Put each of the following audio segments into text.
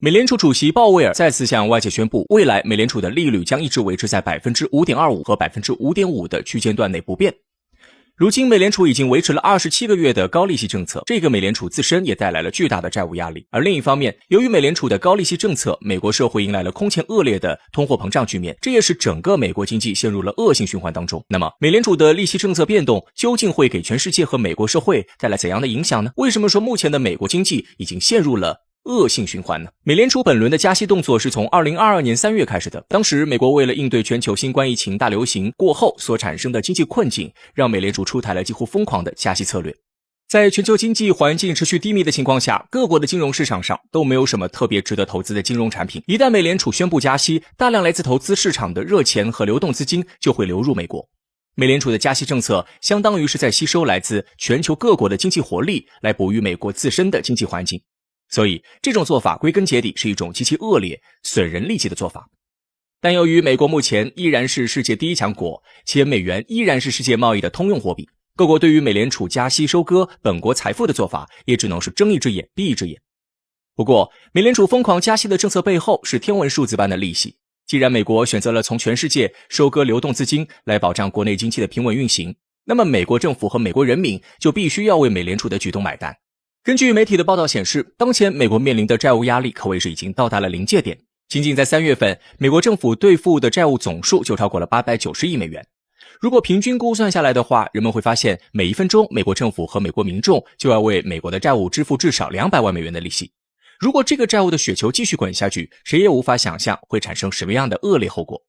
美联储主席鲍威尔再次向外界宣布，未来美联储的利率将一直维持在 5.25% 和 5.5% 的区间段内不变。如今美联储已经维持了27个月的高利息政策，这个美联储自身也带来了巨大的债务压力。而另一方面，由于美联储的高利息政策，美国社会迎来了空前恶劣的通货膨胀局面，这也使整个美国经济陷入了恶性循环当中。那么，美联储的利息政策变动究竟会给全世界和美国社会带来怎样的影响呢？为什么说目前的美国经济已经陷入了恶性循环呢？美联储本轮的加息动作是从2022年3月开始的，当时美国为了应对全球新冠疫情大流行过后所产生的经济困境，让美联储出台了几乎疯狂的加息策略。在全球经济环境持续低迷的情况下，各国的金融市场上都没有什么特别值得投资的金融产品。一旦美联储宣布加息，大量来自投资市场的热钱和流动资金就会流入美国。美联储的加息政策相当于是在吸收来自全球各国的经济活力，来哺育美国自身的经济环境。所以这种做法归根结底是一种极其恶劣、损人利己的做法。但由于美国目前依然是世界第一强国，且美元依然是世界贸易的通用货币，各国对于美联储加息收割本国财富的做法也只能是睁一只眼闭一只眼。不过美联储疯狂加息的政策背后是天文数字般的利息。既然美国选择了从全世界收割流动资金来保障国内经济的平稳运行，那么美国政府和美国人民就必须要为美联储的举动买单。根据媒体的报道显示，当前美国面临的债务压力可谓是已经到达了临界点。仅仅在3月份，美国政府兑付的债务总数就超过了890亿美元。如果平均估算下来的话，人们会发现每1分钟美国政府和美国民众就要为美国的债务支付至少200万美元的利息。如果这个债务的雪球继续滚下去，谁也无法想象会产生什么样的恶劣后果。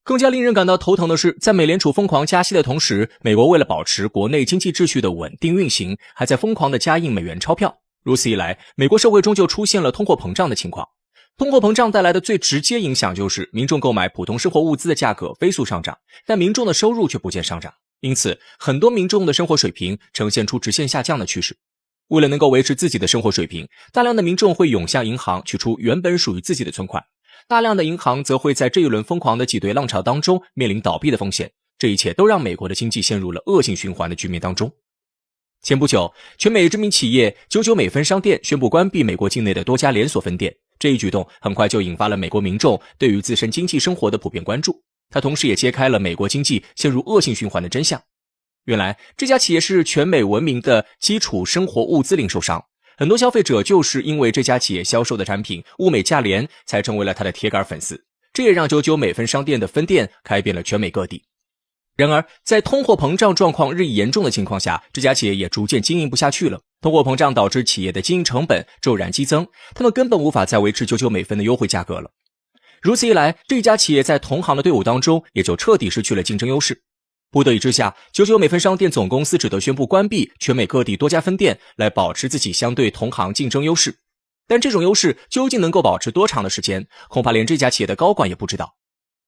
更加令人感到头疼的是，在美联储疯狂加息的同时，美国为了保持国内经济秩序的稳定运行，还在疯狂的加印美元钞票。如此一来，美国社会中就出现了通货膨胀的情况。通货膨胀带来的最直接影响就是民众购买普通生活物资的价格飞速上涨，但民众的收入却不见上涨，因此很多民众的生活水平呈现出直线下降的趋势。为了能够维持自己的生活水平，大量的民众会涌向银行取出原本属于自己的存款，大量的银行则会在这一轮疯狂的挤兑浪潮当中面临倒闭的风险。这一切都让美国的经济陷入了恶性循环的局面当中。前不久，全美知名企业99美分商店宣布关闭美国境内的多家连锁分店，这一举动很快就引发了美国民众对于自身经济生活的普遍关注。它同时也揭开了美国经济陷入恶性循环的真相。原来这家企业是全美闻名的基础生活物资零售商，很多消费者就是因为这家企业销售的产品物美价廉才成为了他的铁杆粉丝，这也让99美分商店的分店开遍了全美各地。然而在通货膨胀状况日益严重的情况下，这家企业也逐渐经营不下去了。通货膨胀导致企业的经营成本骤然激增，他们根本无法再维持99美分的优惠价格了。如此一来，这家企业在同行的队伍当中也就彻底失去了竞争优势。不得已之下，99美分商店总公司只得宣布关闭全美各地多家分店，来保持自己相对同行竞争优势。但这种优势究竟能够保持多长的时间，恐怕连这家企业的高管也不知道。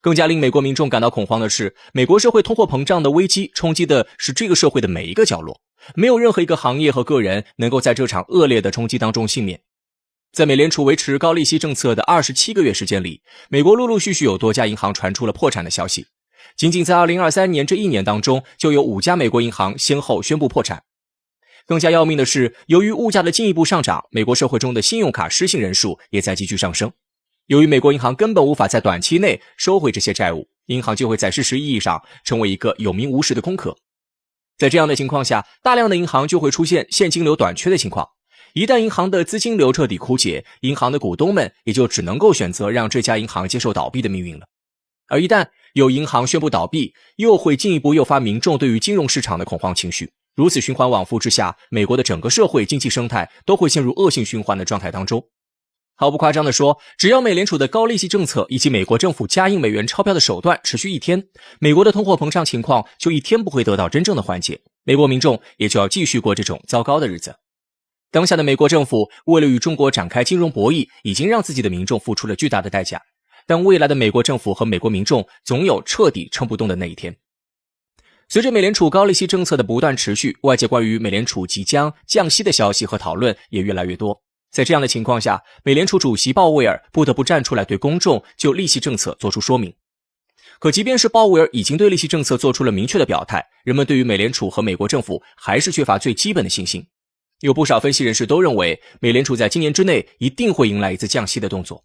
更加令美国民众感到恐慌的是，美国社会通货膨胀的危机冲击的是这个社会的每一个角落，没有任何一个行业和个人能够在这场恶劣的冲击当中幸免。在美联储维持高利息政策的27个月时间里，美国陆陆续续有多家银行传出了破产的消息。仅仅在2023年这一年当中，就有5家美国银行先后宣布破产。更加要命的是，由于物价的进一步上涨，美国社会中的信用卡失信人数也在急剧上升。由于美国银行根本无法在短期内收回这些债务，银行就会在事实意义上成为一个有名无实的空壳。在这样的情况下，大量的银行就会出现现金流短缺的情况。一旦银行的资金流彻底枯竭，银行的股东们也就只能够选择让这家银行接受倒闭的命运了。而一旦有银行宣布倒闭，又会进一步诱发民众对于金融市场的恐慌情绪。如此循环往复之下，美国的整个社会经济生态都会陷入恶性循环的状态当中。毫不夸张地说，只要美联储的高利息政策以及美国政府加印美元钞票的手段持续1天，美国的通货膨胀情况就1天不会得到真正的缓解，美国民众也就要继续过这种糟糕的日子。当下的美国政府为了与中国展开金融博弈，已经让自己的民众付出了巨大的代价，但未来的美国政府和美国民众总有彻底撑不动的那一天。随着美联储高利息政策的不断持续，外界关于美联储即将降息的消息和讨论也越来越多。在这样的情况下，美联储主席鲍威尔不得不站出来对公众就利息政策做出说明。可即便是鲍威尔已经对利息政策做出了明确的表态，人们对于美联储和美国政府还是缺乏最基本的信心。有不少分析人士都认为，美联储在今年之内一定会迎来一次降息的动作。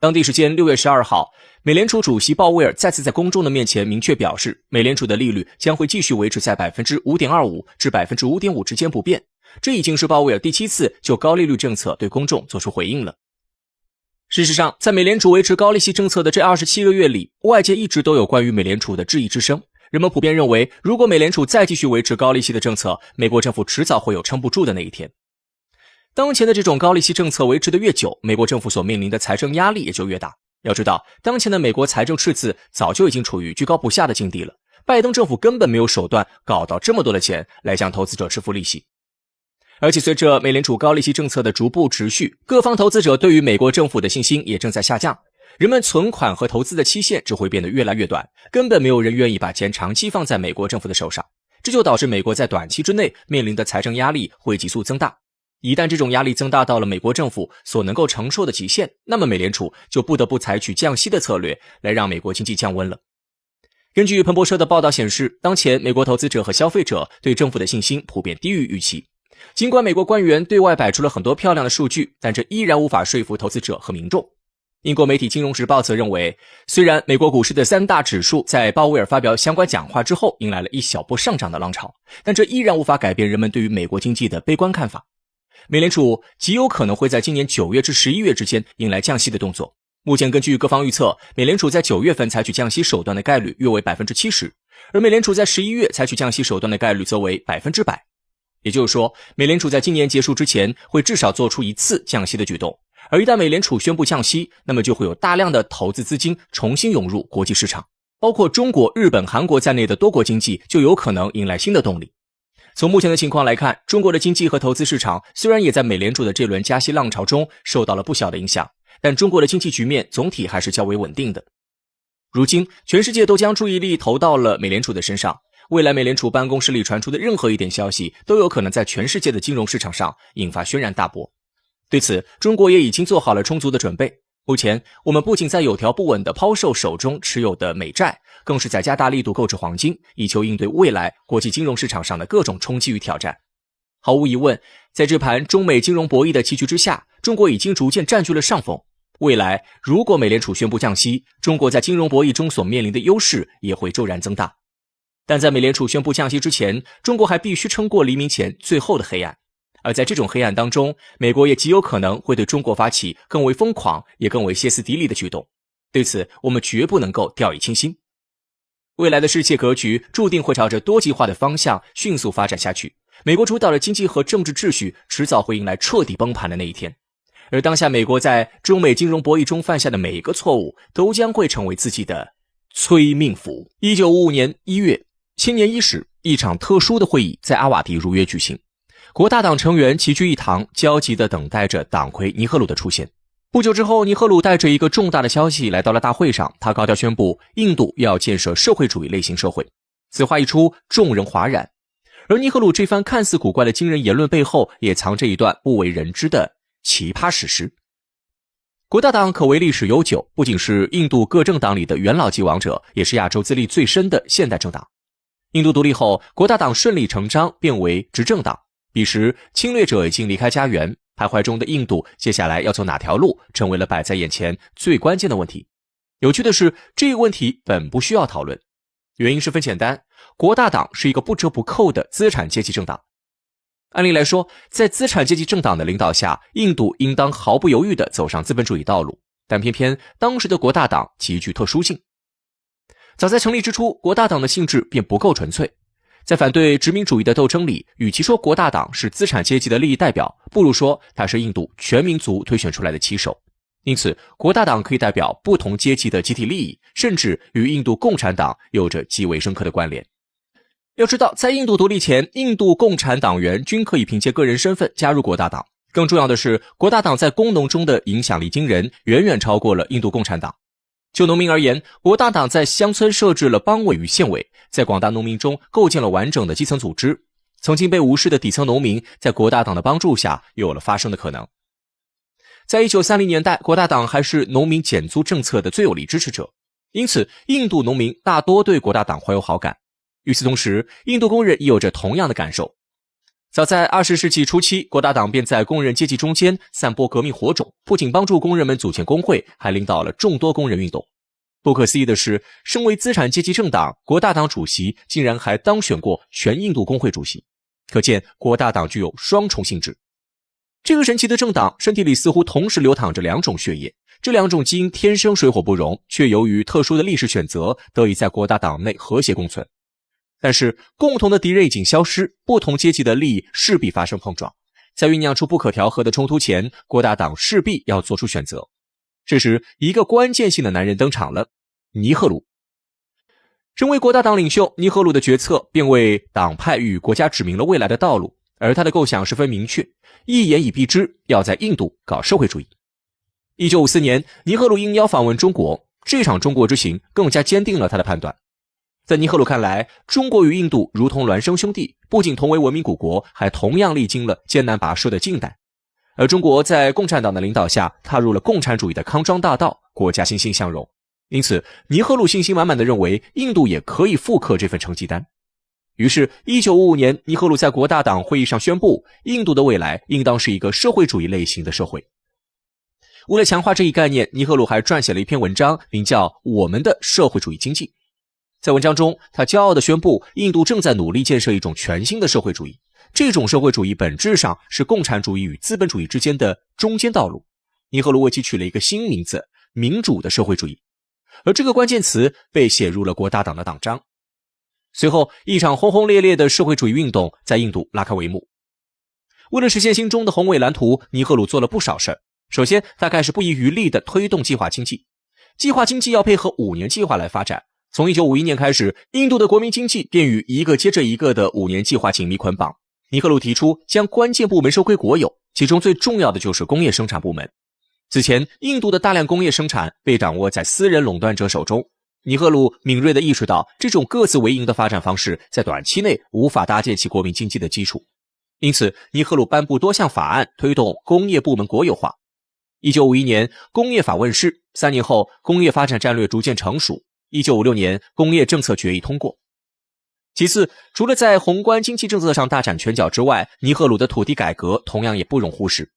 当地时间6月12号，美联储主席鲍威尔再次在公众的面前明确表示，美联储的利率将会继续维持在 5.25% 至 5.5% 之间不变。这已经是鲍威尔第7次就高利率政策对公众做出回应了。事实上，在美联储维持高利息政策的这27个月里，外界一直都有关于美联储的质疑之声。人们普遍认为，如果美联储再继续维持高利息的政策，美国政府迟早会有撑不住的那一天。当前的这种高利息政策维持的越久，美国政府所面临的财政压力也就越大。要知道，当前的美国财政赤字早就已经处于居高不下的境地了，拜登政府根本没有手段搞到这么多的钱来向投资者支付利息。而且随着美联储高利息政策的逐步持续，各方投资者对于美国政府的信心也正在下降，人们存款和投资的期限只会变得越来越短，根本没有人愿意把钱长期放在美国政府的手上，这就导致美国在短期之内面临的财政压力会急速增大。一旦这种压力增大到了美国政府所能够承受的极限，那么美联储就不得不采取降息的策略来让美国经济降温了。根据彭博社的报道显示，当前美国投资者和消费者对政府的信心普遍低于预期。尽管美国官员对外摆出了很多漂亮的数据，但这依然无法说服投资者和民众。英国媒体《金融时报》则认为，虽然美国股市的3大指数在鲍威尔发表相关讲话之后迎来了一小波上涨的浪潮，但这依然无法改变人们对于美国经济的悲观看法。美联储极有可能会在今年9月至11月之间迎来降息的动作。目前根据各方预测，美联储在9月份采取降息手段的概率约为 70%， 而美联储在11月采取降息手段的概率则为 100%。 也就是说，美联储在今年结束之前会至少做出一次降息的举动，而一旦美联储宣布降息，那么就会有大量的投资资金重新涌入国际市场，包括中国、日本、韩国在内的多国经济就有可能迎来新的动力。从目前的情况来看，中国的经济和投资市场虽然也在美联储的这轮加息浪潮中受到了不小的影响，但中国的经济局面总体还是较为稳定的。如今，全世界都将注意力投到了美联储的身上，未来美联储办公室里传出的任何一点消息都有可能在全世界的金融市场上引发轩然大波。对此，中国也已经做好了充足的准备。目前，我们不仅在有条不紊地抛售手中持有的美债，更是在加大力度购置黄金，以求应对未来国际金融市场上的各种冲击与挑战。毫无疑问，在这盘中美金融博弈的棋局之下，中国已经逐渐占据了上风。未来，如果美联储宣布降息，中国在金融博弈中所面临的优势也会骤然增大。但在美联储宣布降息之前，中国还必须撑过黎明前最后的黑暗。而在这种黑暗当中，美国也极有可能会对中国发起更为疯狂也更为歇斯底里的举动。对此，我们绝不能够掉以轻心。未来的世界格局注定会朝着多极化的方向迅速发展下去，美国主导的经济和政治秩序迟早会迎来彻底崩盘的那一天。而当下美国在中美金融博弈中犯下的每一个错误，都将会成为自己的催命符。1955年1月，新年伊始，一场特殊的会议在阿瓦迪如约举行。国大党成员齐聚一堂，焦急地等待着党魁尼赫鲁的出现。不久之后，尼赫鲁带着一个重大的消息来到了大会上，他高调宣布印度要建设社会主义类型社会。此话一出，众人哗然。而尼赫鲁这番看似古怪的惊人言论背后，也藏着一段不为人知的奇葩史实。国大党可谓历史悠久，不仅是印度各政党里的元老级王者，也是亚洲资历最深的现代政党。印度独立后，国大党顺理成章变为执政党。彼时，侵略者已经离开家园，徘徊中的印度接下来要走哪条路，成为了摆在眼前最关键的问题。有趣的是，这个问题本不需要讨论，原因十分简单，国大党是一个不折不扣的资产阶级政党。按理来说，在资产阶级政党的领导下，印度应当毫不犹豫地走上资本主义道路，但偏偏当时的国大党极具特殊性。早在成立之初，国大党的性质便不够纯粹。在反对殖民主义的斗争里，与其说国大党是资产阶级的利益代表，不如说它是印度全民族推选出来的旗手。因此，国大党可以代表不同阶级的集体利益，甚至与印度共产党有着极为深刻的关联。要知道，在印度独立前，印度共产党员均可以凭借个人身份加入国大党。更重要的是，国大党在工农中的影响力惊人，远远超过了印度共产党。就农民而言，国大党在乡村设置了邦委与县委，在广大农民中构建了完整的基层组织。曾经被无视的底层农民，在国大党的帮助下，有了发声的可能。在1930年代，国大党还是农民减租政策的最有力支持者，因此印度农民大多对国大党怀有好感。与此同时，印度工人也有着同样的感受。早在20世纪初期，国大党便在工人阶级中间散播革命火种，不仅帮助工人们组建工会，还领导了众多工人运动。不可思议的是，身为资产阶级政党，国大党主席竟然还当选过全印度工会主席，可见国大党具有双重性质。这个神奇的政党身体里似乎同时流淌着两种血液，这两种基因天生水火不容，却由于特殊的历史选择得以在国大党内和谐共存。但是共同的敌人已经消失，不同阶级的利益势必发生碰撞，在酝酿出不可调和的冲突前，国大党势必要做出选择。这时一个关键性的男人登场了，尼赫鲁。身为国大党领袖，尼赫鲁的决策便为党派与国家指明了未来的道路，而他的构想十分明确，一言以蔽之，要在印度搞社会主义。1954年，尼赫鲁应邀访问中国，这场中国之行更加坚定了他的判断。在尼赫鲁看来，中国与印度如同孪生兄弟，不仅同为文明古国，还同样历经了艰难跋涉的近代。而中国在共产党的领导下踏入了共产主义的康庄大道，国家欣欣向荣。因此尼赫鲁信心满满地认为印度也可以复刻这份成绩单。于是1955年，尼赫鲁在国大党会议上宣布，印度的未来应当是一个社会主义类型的社会。为了强化这一概念，尼赫鲁还撰写了一篇文章，名叫《我们的社会主义经济》。在文章中，他骄傲地宣布，印度正在努力建设一种全新的社会主义，这种社会主义本质上是共产主义与资本主义之间的中间道路。尼赫鲁为其取了一个新名字，民主的社会主义，而这个关键词被写入了国大党的党章。随后，一场轰轰烈烈的社会主义运动在印度拉开帷幕。为了实现心中的宏伟蓝图，尼赫鲁做了不少事儿。首先，他开始不遗余力地推动计划经济。计划经济要配合5年计划来发展。从1951年开始，印度的国民经济便与一个接着一个的5年计划紧密捆绑。尼赫鲁提出将关键部门收归国有，其中最重要的就是工业生产部门。此前，印度的大量工业生产被掌握在私人垄断者手中。尼赫鲁敏锐地意识到，这种各自为营的发展方式在短期内无法搭建起国民经济的基础。因此，尼赫鲁颁布多项法案，推动工业部门国有化。1951年，工业法问世，3年后，工业发展战略逐渐成熟。1956年，工业政策决议通过。其次，除了在宏观经济政策上大展拳脚之外，尼赫鲁的土地改革同样也不容忽视。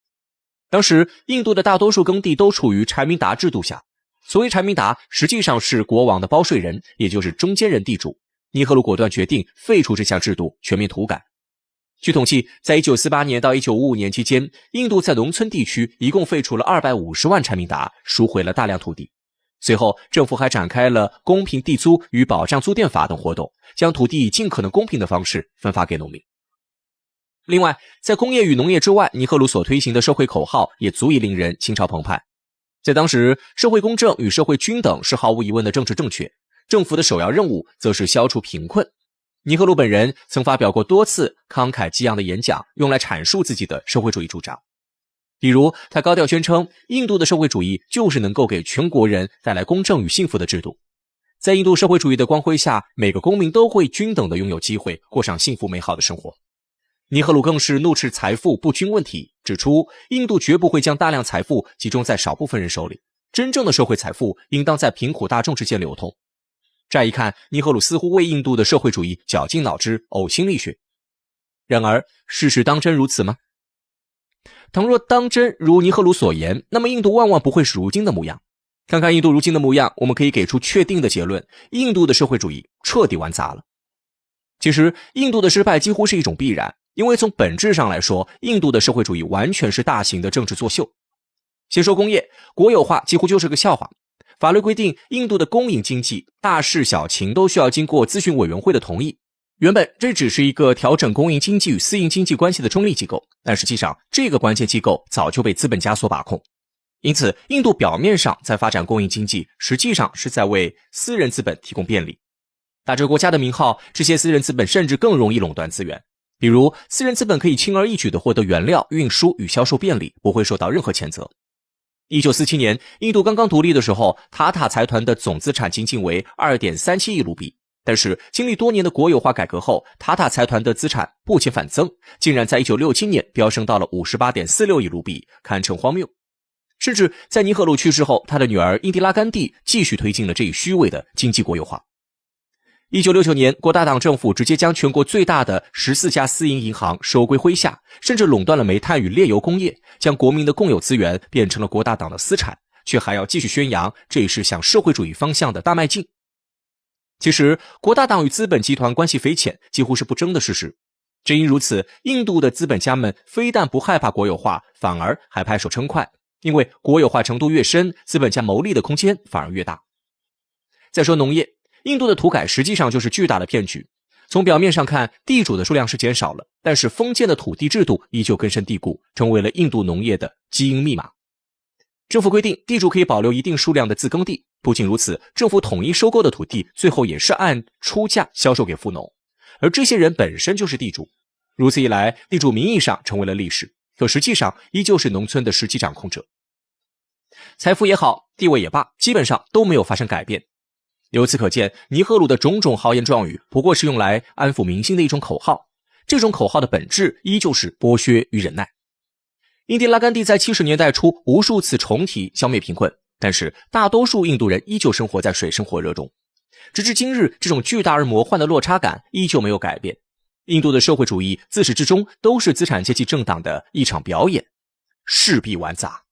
当时，印度的大多数耕地都处于柴民达制度下。所谓柴民达，实际上是国王的包税人，也就是中间人地主。尼赫鲁果断决定废除这项制度，全面土改。据统计，在1948年到1955年期间，印度在农村地区一共废除了250万柴民达，赎回了大量土地。随后，政府还展开了公平地租与保障租佃法等活动，将土地以尽可能公平的方式分发给农民。另外，在工业与农业之外，尼赫鲁所推行的社会口号也足以令人心潮澎湃。在当时，社会公正与社会均等是毫无疑问的政治正确，政府的首要任务则是消除贫困。尼赫鲁本人曾发表过多次慷慨激昂的演讲，用来阐述自己的社会主义主张。比如，他高调宣称，印度的社会主义就是能够给全国人带来公正与幸福的制度。在印度社会主义的光辉下，每个公民都会均等地拥有机会，过上幸福美好的生活。尼赫鲁更是怒斥财富不均问题，指出印度绝不会将大量财富集中在少部分人手里，真正的社会财富应当在贫苦大众之间流通。乍一看，尼赫鲁似乎为印度的社会主义绞尽脑汁，呕心沥血。然而，事实当真如此吗？倘若当真如尼赫鲁所言，那么印度万万不会是如今的模样。看看印度如今的模样，我们可以给出确定的结论：印度的社会主义彻底玩砸了。其实，印度的失败几乎是一种必然，因为从本质上来说，印度的社会主义完全是大型的政治作秀。先说工业，国有化几乎就是个笑话。法律规定，印度的公营经济大事小情都需要经过咨询委员会的同意。原本这只是一个调整公营经济与私营经济关系的中立机构，但实际上这个关键机构早就被资本家所把控。因此，印度表面上在发展公营经济，实际上是在为私人资本提供便利。打着国家的名号，这些私人资本甚至更容易垄断资源。比如，私人资本可以轻而易举地获得原料、运输与销售便利，不会受到任何谴责。1947年，印度刚刚独立的时候，塔塔财团的总资产仅仅为 2.37 亿卢比。但是经历多年的国有化改革后，塔塔财团的资产不减反增，竟然在1967年飙升到了 58.46 亿卢比，堪称荒谬。甚至在尼赫鲁去世后，他的女儿印第拉甘地继续推进了这一虚伪的经济国有化。1969年，国大党政府直接将全国最大的14家私营银行收归麾下，甚至垄断了煤炭与炼油工业，将国民的共有资源变成了国大党的私产，却还要继续宣扬这也是向社会主义方向的大迈进。其实，国大党与资本集团关系匪浅，几乎是不争的事实。正因如此，印度的资本家们非但不害怕国有化，反而还拍手称快，因为国有化程度越深，资本家牟利的空间反而越大。再说农业，印度的土改实际上就是巨大的骗局。从表面上看，地主的数量是减少了，但是封建的土地制度依旧根深蒂固，成为了印度农业的基因密码。政府规定，地主可以保留一定数量的自耕地，不仅如此，政府统一收购的土地最后也是按出价销售给富农，而这些人本身就是地主。如此一来，地主名义上成为了历史，可实际上依旧是农村的实际掌控者。财富也好，地位也罢，基本上都没有发生改变。由此可见，尼赫鲁的种种豪言壮语不过是用来安抚民心的一种口号，这种口号的本质依旧是剥削与忍耐。印第拉甘地在70年代初无数次重提消灭贫困，但是大多数印度人依旧生活在水深火热中。直至今日，这种巨大而魔幻的落差感依旧没有改变。印度的社会主义自始至终都是资产阶级政党的一场表演，势必玩砸。